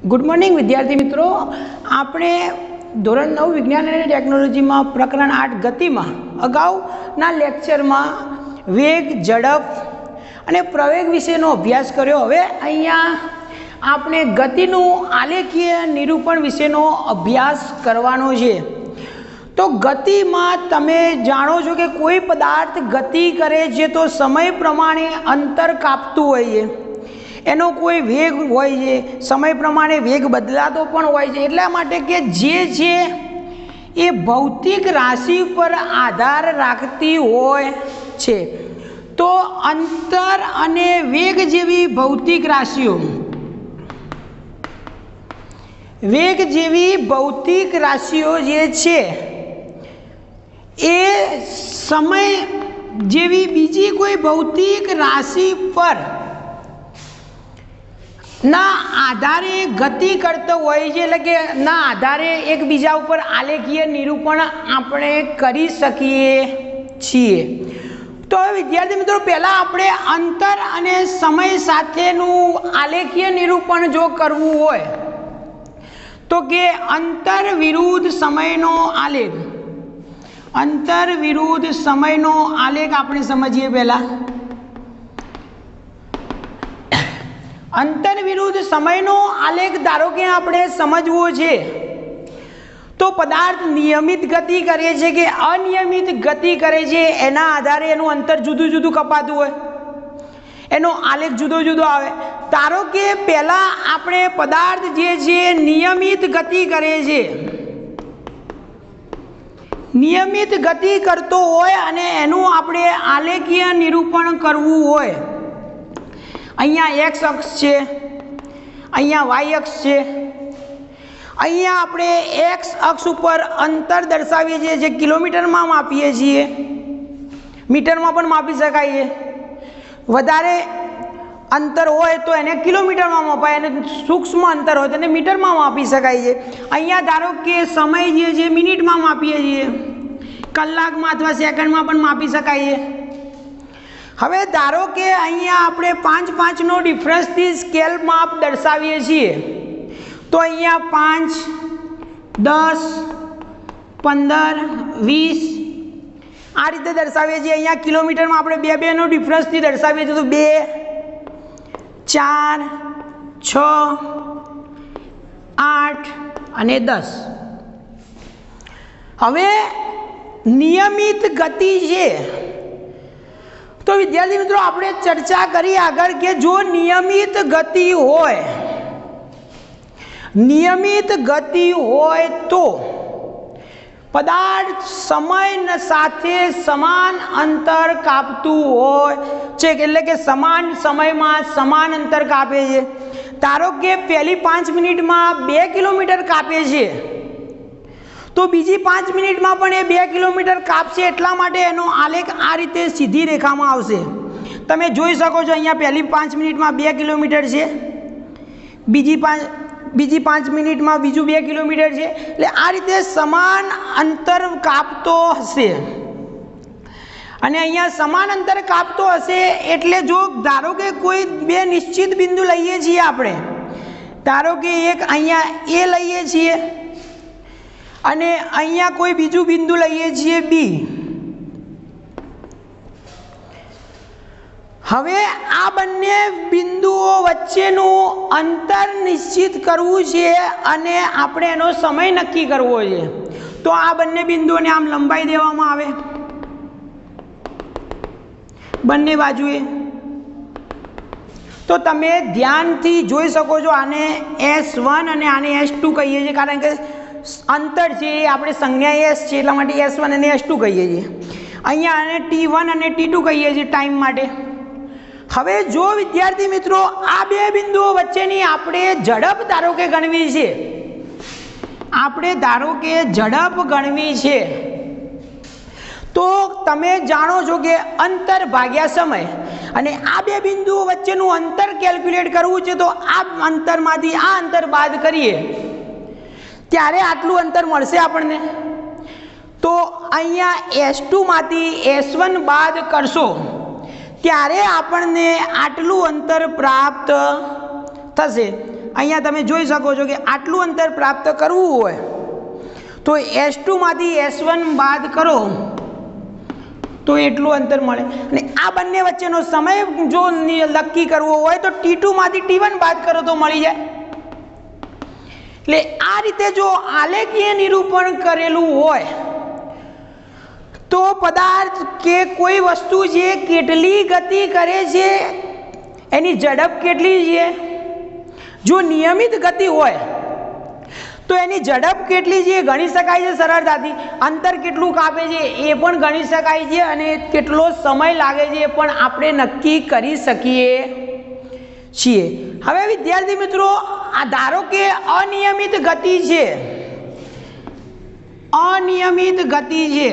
Good morning विद्यार्थी मित्रों, आपणे धोरण 9 विज्ञान और टेक्नोलॉजी में प्रकरण 8 गति में अगाउना लेक्चर में वेग, झड़प और प्रवेग विषयनो अभ्यास कर्यो। हवे अहींया आपणे गतिनु आलेखीय निरूपण विषयनो अभ्यास करवानो छे। तो गति में तमे जाणो छो कि कोई पदार्थ गति करे छे तो समय प्रमाणे अंतर कापतुं होय छे, एनो कोई वेग होय छे, समय प्रमाणे वेग बदलातो पण होय छे। એટલા માટે કે જે છે એ ભૌતિક રાશિ પર આધાર રાખતી હોય છે। તો અંતર અને વેગ જેવી ભૌતિક રાશિઓ, વેગ જેવી ભૌતિક રાશિઓ જે છે એ સમય જેવી બીજી કોઈ ભૌતિક રાશિ પર ना आधारे गति करते होय छे, એટલે કે ना आधारे एकबीजा उपर आलेखीय निरूपण આપણે કરી શકીએ છીએ। તો વિદ્યાર્થી મિત્રો, પહેલા આપણે અંતર અને સમય સાથેનું આલેખીય નિરૂપણ જો કરવું હોય તો કે અંતર વિરુદ્ધ સમયનો આલેખ, અંતર વિરુદ્ધ સમયનો આલેખ આપણે સમજીએ। પહેલા अंतर विरुद्ध समयनो आलेख धारो के आपणे समजवो छे तो पदार्थ नियमित गति करे छे के अनियमित गति करे छे एना आधारे एनु अंतर जुदुं जुदुं कपातुं होय, एनो आलेख जुदो जुदो आवे। धारो के पहेला आपणे पदार्थ जे छे नियमित गति करे छे, नियमित गति करतो होय अने एनु आपणे आलेखीय निरूपण करवुं होय। अहींया एक्स अक्ष है, अहींया वाय अक्ष है। अहींया आपणे एक्स अक्ष पर अंतर दर्शावीए छीए जे किलोमीटर में मापीए छीए, मीटर में पण मापी शकाय। वधारे अंतर होय तो एने किलोमीटर में मापाय अने सूक्ष्म अंतर होय तो एने मीटर में मापी शकाय। अहींया धारो के समय जे छे मिनिट में मापीए छीए, कलाक में अथवा सेकंड में पण मापी शकाय। हवे धारो के अहींया आपणे 5-5 नो डिफरन्स थी स्केल माप दर्शावीए छीए तो अहींया 5, 10, 15, 20 आ रीते दर्शावीए छीए। अहींया किलोमीटर में आपणे 2-2 नो डिफरन्स थी दर्शावीए छीए तो 2, 4, 6, 8 अने 10। हवे नियमित गति छे तो विद्यार्थी मित्रों आपणे चर्चा करी आगळ के जो नियमित गति होय, नियमित गति होय तो पदार्थ समय साथे समान अंतर कापतुं होय छे, એટલે કે સમાન સમયમાં સમાન અંતર કાપે છે। ધારો કે પહેલી 5 મિનિટમાં 2 કિલોમીટર કાપે છે तो बीजी 5 मिनिट में पण 2 किलोमीटर कापशे, एटला माटे एनो आलेख आ रीते सीधी रेखा में आवशे। तमे जोई शको छो अहींया पहली 5 मिनिट में 2 किलोमीटर छे, बीजी 5 मिनिट में बीजू 2 किलोमीटर छे, એટલે आ रीते समान अंतर कापतो हशे। अने अहींया समान अंतर कापतो हशे एटले जो धारो के कोई 2 निश्चित बिंदु लईए छीए आपणे, धारो के एक अहींया ए लईए छीए अने अहींया कोई बीजू बिंदु लईए छीए बी। हवे आ बंने बिंदुओ वच्चेनुं अंतर निश्चित करवुं छे अने आपणे एनो समय नक्की करवो छे। तो आ बंने बिंदुओने आम लंबाई देवामां आवे बंने बाजुए। तो तमे ध्यानथी जोई शको छो, आने S1 अने आने S2 कहीए छीए कारण के अंतर छे आपणे संज्ञा S छे એટલા માટે S1 અને S2 કહીએ છીએ। અહીંયા આને T1 અને T2 કહીએ છીએ ટાઈમ માટે। હવે જો વિદ્યાર્થી મિત્રો આ બે બિંદુઓ વચ્ચેની આપણે ઝડપ ધારો કે ગણવી છે, આપણે ધારો કે ઝડપ ગણવી છે તો તમે જાણો છો કે અંતર ભાગ્યા સમય અને આ બે બિંદુઓ વચ્ચેનું અંતર કેલ્ક્યુલેટ કરવું છે તો આ અંતરમાંથી આ અંતર બાદ કરીએ त्यारे आटलू अंतर मळशे आपणने। तो अहींया S2 मांथी S1 बाद करशो त्यारे आपणने आटलू अंतर प्राप्त थशे। અહીંયા તમે જોઈ શકો છો કે આટલું અંતર પ્રાપ્ત કરવું હોય તો S2 માંથી S1 બાદ કરો તો એટલું અંતર મળે અને આ બંને વચ્ચેનો સમય જો નક્કી કરવો હોય તો T2 માંથી T1 બાદ કરો તો મળી જાય। એટલે આ રીતે જો આલેખીય નિરૂપણ કરેલું હોય તો પદાર્થ કે કોઈ વસ્તુ જે કેટલી ગતિ કરે છે એની ઝડપ કેટલી છે, જો નિયમિત ગતિ હોય તો એની ઝડપ કેટલી છે ગણી શકાય છે સરળતાથી, અંતર કેટલું કાપે છે એ પણ ગણી શકાય છે અને કેટલો સમય લાગે છે એ પણ આપણે નક્કી કરી શકીએ છીએ। હવે વિદ્યાર્થી મિત્રો, આ ધારો કે અનિયમિત ગતિ છે, અનિયમિત ગતિ છે,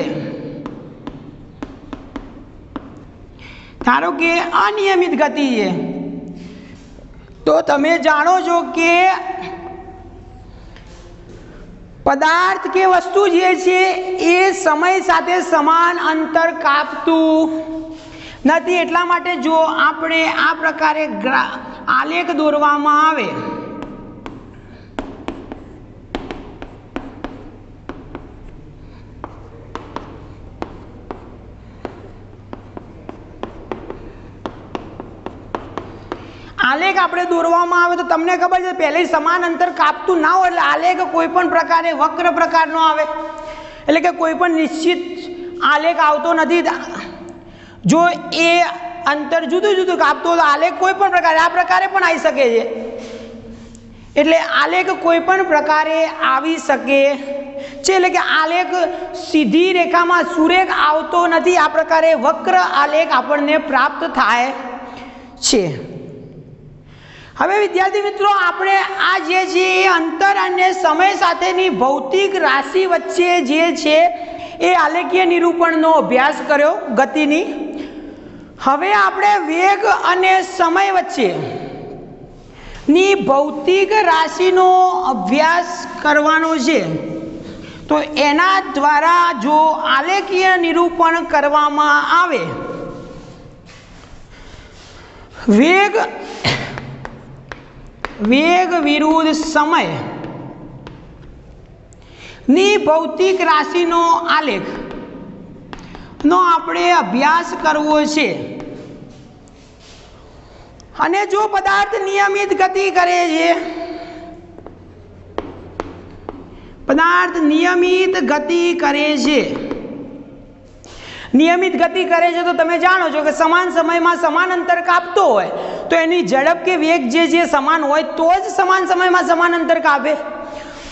ધારો કે અનિયમિત ગતિ છે તો તમે જાણો છો કે પદાર્થ કે વસ્તુ જે છે એ સમય સાથે સમાન અંતર કાપતું નથી। એટલા માટે જો આપણે આ પ્રકારે આલેખ દોરવામાં આવે આલેખ આપણે દોરવામાં આવે તો તમને ખબર છે પહેલે સમાન અંતર કાપતું ના હોય એટલે આલેખ કોઈ પણ પ્રકારે વક્ર પ્રકારનો આવે, એટલે કે કોઈ પણ નિશ્ચિત આલેખ આવતો નથી। જો એ અંતર જુદું જુદું કાપતો હોય તો આલેખ કોઈ પણ પ્રકારે આ પ્રકારે પણ આવી શકે છે, એટલે આલેખ કોઈ પણ પ્રકારે આવી શકે છે, એટલે કે આલેખ સીધી રેખામાં સુરેખ આવતો નથી, આ પ્રકારે વક્ર આલેખ આપણને પ્રાપ્ત થાય છે। હવે વિદ્યાર્થી મિત્રો, આપણે આ જે છે એ અંતર અને સમય સાથેની ભૌતિક રાશિ વચ્ચે જે છે એ આલેખીય નિરૂપણનો અભ્યાસ કર્યો ગતિની। હવે આપણે વેગ અને સમય વચ્ચે ની ભૌતિક રાશિનો અભ્યાસ કરવાનો છે, તો એના દ્વારા જો આલેખીય નિરૂપણ કરવામાં આવે વેગ વિરુદ્ધ સમય ની ભૌતિક રાશિનો આલેખ નો આપણે અભ્યાસ કરવો છે। અને જો પદાર્થ નિયમિત ગતિ કરે છે, પદાર્થ નિયમિત ગતિ કરે છે, નિયમિત ગતિ કરે છે તો તમે જાણો છો કે સમાન સમયમાં સમાન અંતર કાપતો હોય તો એની ઝડપ કે વેગ જે સમાન હોય તો જ સમાન સમયમાં સમાન અંતર કાપે,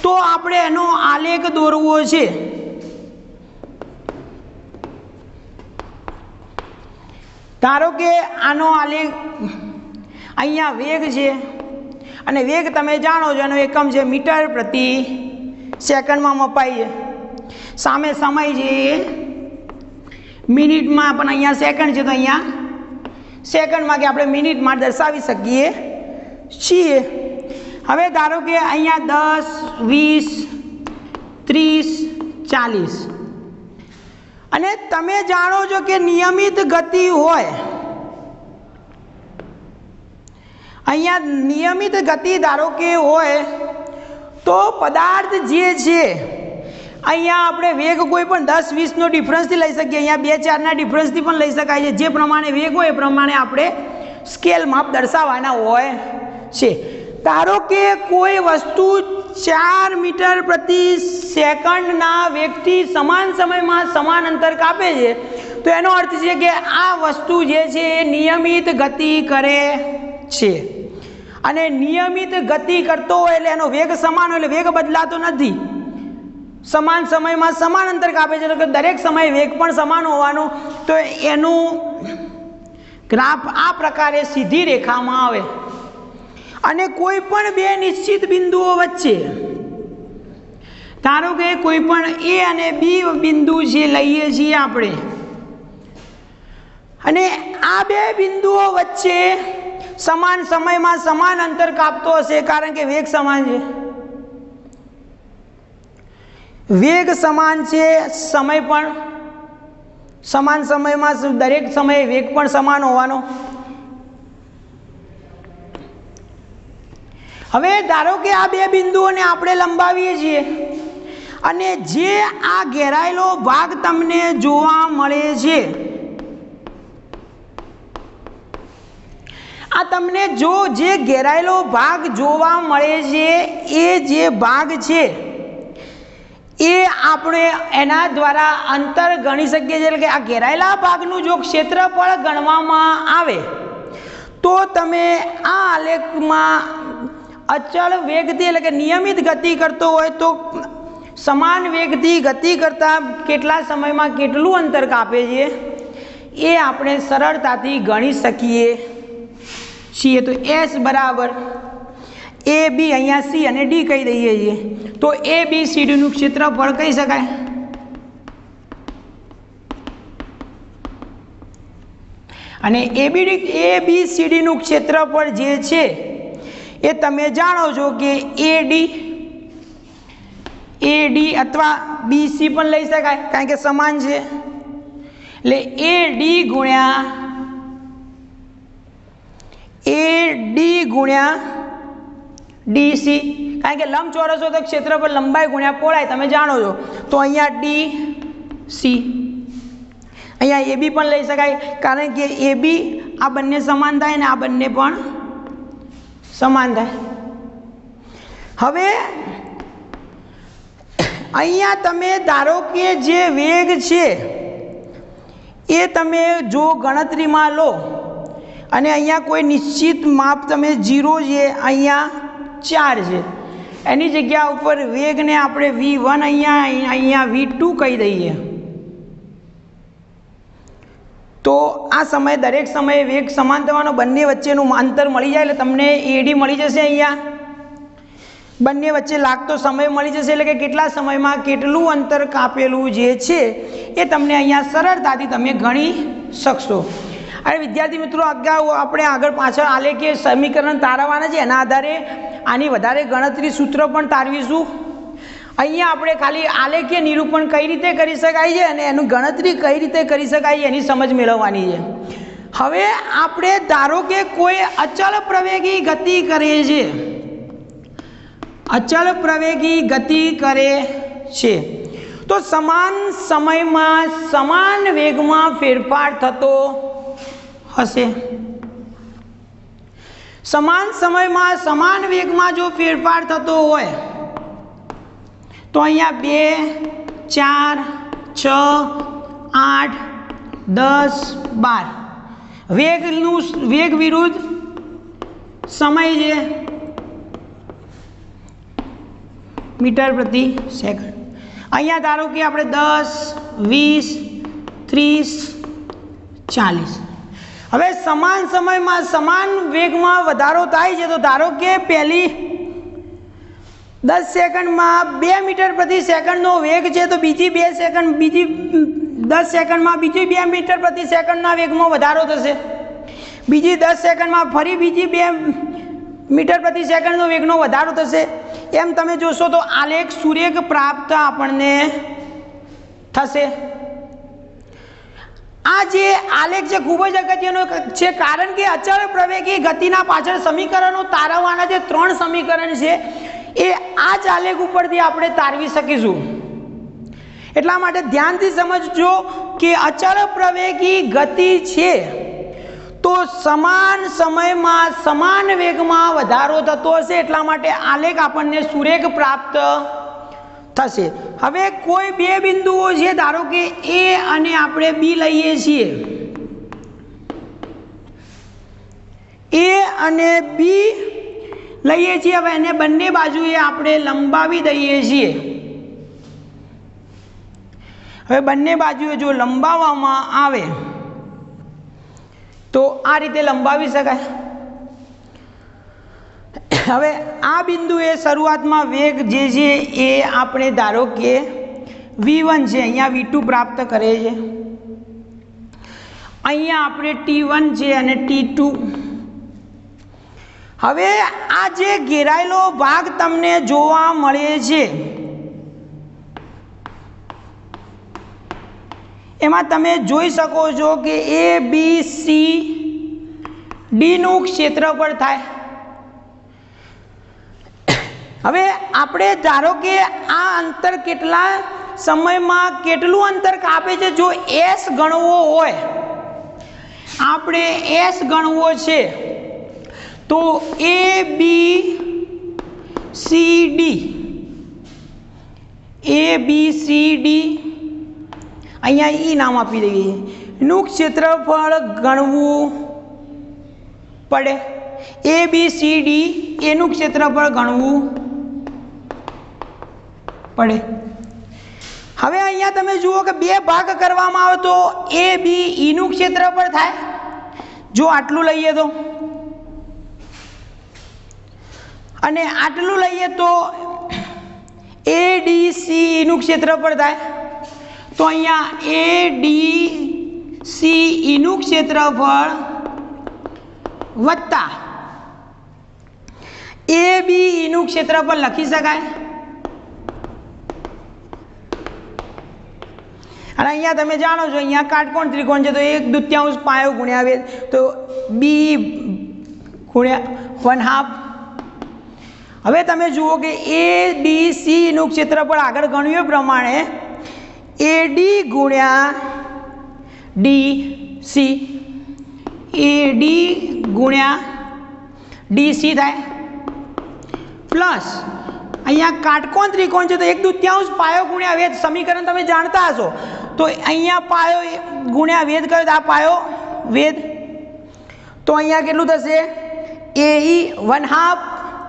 તો આપણે એનો આલેખ દોરવો છે। ધારો કે આનો આલેખ અહીંયા વેગ છે અને વેગ તમે જાણો છો એનો એકમ છે મીટર પ્રતિ સેકન્ડમાં મપાય છે, સામે સમય છે મિનિટમાં, પણ અહીંયા સેકન્ડ છે તો અહીંયા સેકન્ડમાં કે આપણે મિનિટમાં દર્શાવી શકીએ છીએ। હવે ધારો કે અહીંયા 10, 20, 30, 40 અને તમે જાણો છો કે નિયમિત ગતિ હોય, અહીંયા નિયમિત ગતિ ધારો કે હોય તો પદાર્થ જે છે અહીંયા આપણે વેગ કોઈ પણ 10, 20નો ડિફરન્સથી લઈ શકીએ, અહીંયા 2, 4ના ડિફરન્સથી પણ લઈ શકાય છે, જે પ્રમાણે વેગ હોય એ પ્રમાણે આપણે સ્કેલ માપ દર્શાવવાના હોય છે। ધારો કે કોઈ વસ્તુ 4 મીટર પ્રતિ સેકન્ડના વેગથી સમાન સમયમાં સમાન અંતર કાપે છે તો એનો અર્થ છે કે આ વસ્તુ જે છે એ નિયમિત ગતિ કરે છે, અને નિયમિત ગતિ કરતો હોય એટલે એનો વેગ સમાન હોય એટલે વેગ બદલાતો નથી, સમાન સમયમાં સમાન અંતર કાપે છે, એટલે દરેક સમયે વેગ પણ સમાન હોવાનો, તો એનું ગ્રાફ આ પ્રકારે સીધી રેખામાં આવે। અને કોઈ પણ બે નિશ્ચિત બિંદુઓ વચ્ચે ધારો કે કોઈ પણ A અને B બિંદુ જે લઈએ છીએ આપણે, અને આ બે બિંદુઓ વચ્ચે સમાન સમયમાં સમાન અંતર કાપતો હશે કારણ કે વેગ સમાન છે, વેગ સમાન છે, સમય પણ સમાન સમયમાં દરેક સમયે વેગ પણ સમાન હોવાનો। હવે ધારો કે આ બે બિંદુઓને આપણે લંબાવીએ છીએ અને જે આ ઘેરાયેલો ભાગ તમને જોવા મળે છે, આ તમને જે ઘેરાયેલો ભાગ જોવા મળે છે એ જે ભાગ છે એ આપણે એના દ્વારા અંતર ગણી શકીએ છીએ. એટલે કે આ ઘેરાયેલા ભાગનું જો ક્ષેત્રફળ ગણવામાં આવે તો તમે આ આલેખમાં અચળ વેગથી એટલે કે નિયમિત ગતિ કરતો હોય તો સમાન વેગથી ગતિ કરતા કેટલા સમયમાં કેટલું અંતર કાપે છે એ આપણે સરળતાથી ગણી શકીએ છીએ. તો S બરાબર એ બી, અહીંયા સી અને ડી કહી દઈએ છીએ તો એ બી સી ડીનું ક્ષેત્રફળ કહી શકાય. અને એ બી સી ડીનું ક્ષેત્રફળ જે છે એ તમે જાણો છો કે એ ડી અથવા BC પણ લઈ શકાય કારણ કે સમાન છે. એટલે એ ડી ગુણ્યા DC, કારણ કે લંબચોરસ હોય તો ક્ષેત્રફળ લંબાઈ ગુણ્યા પહોળાઈ તમે જાણો છો. તો અહીંયા DC, અહીંયા AB પણ લઈ શકાય કારણ કે AB આ બંને સમાન થાય ને આ બંને પણ સમાન થાય. હવે અહીંયા તમે ધારો કે જે વેગ છે એ તમે જો ગણતરીમાં લો અને અહીંયા કોઈ નિશ્ચિત માપ તમે 0 છે, અહીંયા 4 છે, એની જગ્યા ઉપર વેગને આપણે V1 અહીંયા V2 કહી દઈએ તો આ સમયે દરેક સમયે વેગ સમાન થવાનો, બંને વચ્ચેનું અંતર મળી જાય એટલે તમને AD મળી જશે. અહીંયા બંને વચ્ચે લાગતો સમય મળી જશે એટલે કે કેટલા સમયમાં કેટલું અંતર કાપેલું જે છે એ તમને અહીંયા સરળતાથી તમે ગણી શકશો. અને વિદ્યાર્થી મિત્રો અગાઉ આપણે આગળ પાછળ આલેખીય સમીકરણ તારવવાના છે, એના આધારે આની વધારે ગણતરી સૂત્ર પણ તારવીશું. અહીંયા આપણે ખાલી આલેખીય નિરૂપણ કઈ રીતે કરી શકાય છે અને એનું ગણતરી કઈ રીતે કરી શકાય છે એની સમજ મેળવવાની છે. હવે આપણે ધારો કે કોઈ અચળ પ્રવેગી ગતિ કરે છે, અચળ પ્રવેગી ગતિ કરે છે તો સમાન સમયમાં સમાન વેગમાં ફેરફાર થતો હશે. સમાન સમયમાં સમાન વેગમાં જો ફેરફાર થતો હોય તો અહીંયા 2, 4, 6, 8, 10, 12 વેગ વિરુદ્ધ સમય છે મીટર પ્રતિ સેકન્ડ. અહીંયા ધારો કે આપણે 10, 20, 30, 40. હવે સમાન સમયમાં સમાન વેગમાં વધારો થાય છે તો ધારો કે પહેલી 10 સેકન્ડમાં 2 મીટર પ્રતિ સેકન્ડનો વેગ છે તો બીજી 10 સેકન્ડમાં બીજી 2 મીટર પ્રતિ સેકન્ડના વેગમાં વધારો થશે. બીજી 10 સેકન્ડમાં ફરી બીજી 2 મીટર પ્રતિ સેકન્ડનો વેગનો વધારો થશે. એમ તમે જોશો તો આલેખ સુરેખ પ્રાપ્ત આપણને થશે. આ જે આલેખ છે ખૂબ જ અગત્યનો છે કારણ કે અચળ પ્રવેગી ગતિના પાછળ સમીકરણો તારવવાના જે 3 સમીકરણ છે એ આ જ આલેખ ઉપરથી આપણે તારવી શકીશું. એટલા માટે ધ્યાનથી સમજજો કે અચળ પ્રવેગી ગતિ છે તો સમાન સમયમાં સમાન વેગમાં વધારો થતો હશે, એટલા માટે આલેખ આપણને સુરેખ પ્રાપ્ત થશે. હવે કોઈ બે બિંદુઓ છે, ધારો કે A અને આપણે B લઈએ છીએ, A અને B લઈએ છીએ. હવે એને બંને બાજુએ આપણે લંબાવી દઈએ છીએ. હવે બંને બાજુએ જો લંબાવવામાં આવે તો આ રીતે લંબાવી શકાય. હવે આ બિંદુએ શરૂઆતમાં વેગ જે છે એ આપણે ધારો કે V1 છે, અહીંયા V2 પ્રાપ્ત કરે છે, અહીંયા આપણે T1 છે અને T2. હવે આ જે ઘેરાયેલો ભાગ તમને જોવા મળે છે એમાં તમે જોઈ શકો છો કે ABCD નું ક્ષેત્રફળ થાય. હવે આપણે ધારો કે આ અંતર કેટલા સમયમાં કેટલું અંતર કાપે છે જો s ગણવો હોય, આપણે s ગણવો છે તો a b c d અહીંયા ઈ નામ આપી દઈએ, નું ક્ષેત્રફળ ગણવું પડે, a b c d એનું ક્ષેત્રફળ ગણવું પડે। હવે અહીંયા તમે જુઓ કે બે ભાગ કરવામાં આવે તો a b e નું ક્ષેત્રફળ થાય, જો આટલું લઈએ તો, અને આટલું લઈએ તો a d c નું ક્ષેત્રફળ થાય, તો અહીંયા a d c e નું ક્ષેત્રફળ વત્તા a b e નું ક્ષેત્રફળ લખી શકાય। અને અહીંયા તમે જાણો છો અહીંયા કાટકોણ ત્રિકોણ છે તો 1/2 પાયો ગુણ્યા વેધ, તો b ગુણ્યા 1/2। હવે તમે જુઓ કે a d c નું ક્ષેત્રફળ આગળ ગણ્યું પ્રમાણે AD ગુણ્યા DC, AD ગુણ્યા DC થાય, પ્લસ અહીંયા કાટકોણ ત્રિકોણ છે તો 1/2 પાયો ગુણ્યા વેધ, સમીકરણ તમે જાણતા હશો તો અહીંયા પાયો ગુણ્યા વેધ કર્યો તો આ પાયો વેધ, તો અહીંયા કેટલું થશે AE 1/2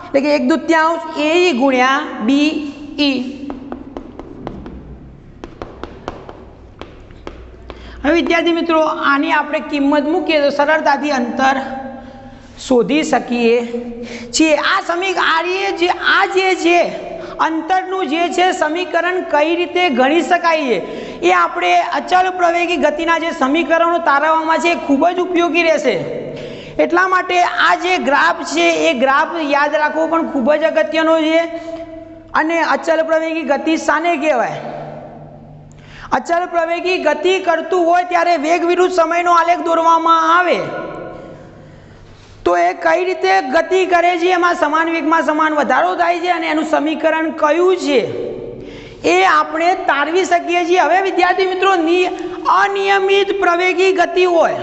એટલે કે 1/2 AE ગુણ્યા BE। હવે વિદ્યાર્થી મિત્રો આની આપણે કિંમત મૂકીએ તો સરળતાથી અંતર શોધી શકીએ છીએ। આ જે છે અંતરનું જે છે સમીકરણ કઈ રીતે ગણી શકાય એ આપણે અચળ પ્રવેગી ગતિના જે સમીકરણો તારવવામાં છે એ ખૂબ જ ઉપયોગી રહેશે। એટલા માટે આ જે ગ્રાફ છે એ ગ્રાફ યાદ રાખવો પણ ખૂબ જ અગત્યનો છે। અને અચળ પ્રવેગી ગતિ શાને કહેવાય? અચળ પ્રવેગી ગતિ કરતું હોય ત્યારે વેગ વિરુદ્ધ સમયનો આલેખ દોરવામાં આવે તો એ કઈ રીતે ગતિ કરે છે, એમાં સમાન વેગમાં સમાન વધારો થાય છે અને એનું સમીકરણ કયું છે એ આપણે તારવી શકીએ છીએ। હવે વિદ્યાર્થી મિત્રો અનિયમિત પ્રવેગી ગતિ હોય,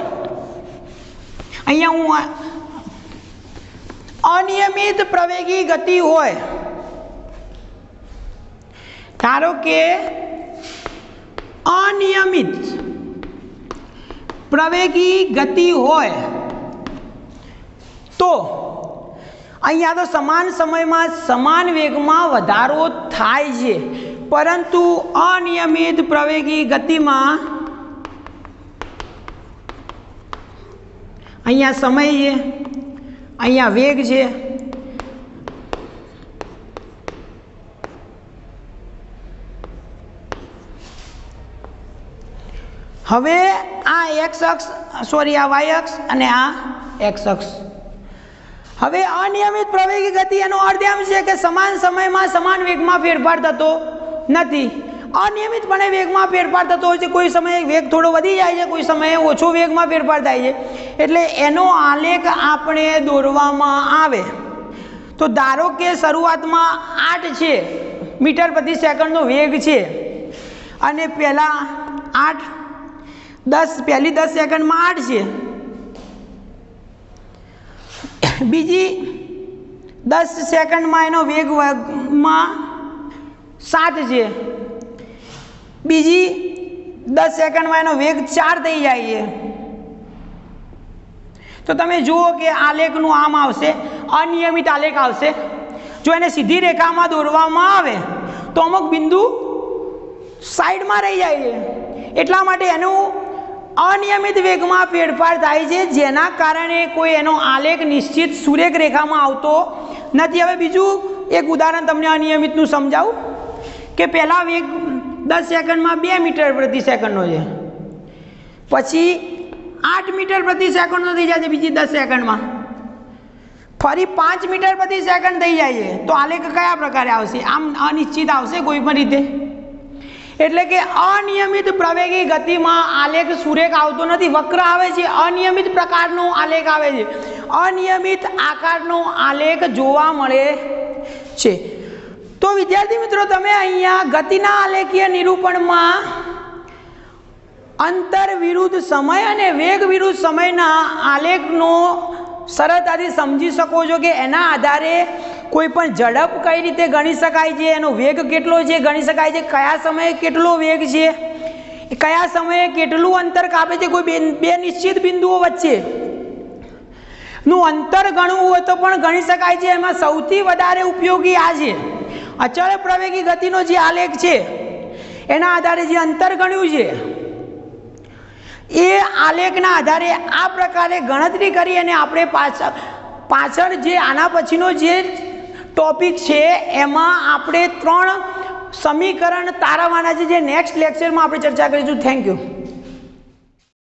અહીંયા હું અનિયમિત પ્રવેગી ગતિ હોય, ધારો કે અનિયમિત પ્રવેગી ગતિ હોય તો અહીંયા તો સમાન સમયમાં સમાન વેગમાં વધારો થાય છે, પરંતુ અનિયમિત પ્રવેગી ગતિમાં અહીંયા સમય છે, અહીંયા વેગ છે, હવે આ x અક્ષ સોરી આ y અક્ષ અને આ x અક્ષ। હવે અનિયમિત પ્રવેગી ગતિ એનો અર્થ એમ છે કે સમાન સમયમાં સમાન વેગમાં ફેરફાર થતો નથી, અનિયમિતપણે વેગમાં ફેરફાર થતો હોય છે, કોઈ સમયે વેગ થોડો વધી જાય છે, કોઈ સમયે ઓછો વેગમાં ફેરફાર થાય છે, એટલે એનો આલેખ આપણે દોરવામાં આવે તો ધારો કે શરૂઆતમાં 8 છે મીટર પ્રતિ સેકન્ડનો વેગ છે અને પહેલા 10 સેકન્ડમાં 8 છે, બીજી 10 સેકન્ડમાં એનો વેગમાં 7 છે, બીજી 10 સેકન્ડમાં એનો વેગ 4 થઈ જાય છે। તો તમે જુઓ કે આલેખનું આમ આવશે, અનિયમિત આલેખ આવશે। જો એને સીધી રેખામાં દોરવામાં આવે તો અમુક બિંદુ સાઈડમાં રહી જાય છે, એટલા માટે એનું અનિયમિત વેગમાં ફેરફાર થાય છે, જેના કારણે કોઈ એનો આલેખ નિશ્ચિત સુરેખ રેખામાં આવતો નથી। હવે બીજું એક ઉદાહરણ તમને અનિયમિતનું સમજાવું કે પહેલા વેગ 10 સેકન્ડમાં 2 મીટર પ્રતિ સેકન્ડનો છે, પછી 8 મીટર પ્રતિ સેકન્ડનો થઈ જાય છે બીજી 10 સેકન્ડમાં, ફરી 5 મીટર પ્રતિ સેકન્ડ થઈ જાય છે, તો આલેખ કયા પ્રકારે આવશે? આમ અનિશ્ચિત આવશે કોઈ પણ રીતે। એટલે કે અનિયમિત પ્રવેગી ગતિમાં આલેખ સુરેખ આવતો નથી, વક્ર આવે છે, અનિયમિત પ્રકારનો આલેખ આવે છે, અનિયમિત આકારનો આલેખ જોવા મળે છે। તો વિદ્યાર્થી મિત્રો તમે અહીંયા ગતિના આલેખીય નિરૂપણમાં અંતર વિરુદ્ધ સમય અને વેગ વિરુદ્ધ સમયના આલેખનો સરળતાથી સમજી શકો છો કે એના આધારે કોઈ પણ ઝડપ કઈ રીતે ગણી શકાય છે, એનો વેગ કેટલો છે ગણી શકાય છે, કયા સમયે કેટલો વેગ છે, કયા સમયે કેટલું અંતર કાપે છે, કોઈ બે નિશ્ચિત બિંદુઓ વચ્ચે નું અંતર ગણવું હોય તો પણ ગણી શકાય છે। એમાં સૌથી વધારે ઉપયોગી આ છે અચળ પ્રવેગી ગતિનો જે આલેખ છે એના આધારે જે અંતર ગણ્યું છે એ આલેખના આધારે આ પ્રકારે ગણતરી કરી અને આપણે પાછળ જે આના પછીનો જે ટોપિક છે એમાં આપણે 3 સમીકરણ તારવવાના છે, જે નેક્સ્ટ લેક્ચરમાં આપણે ચર્ચા કરીશું। Thank you.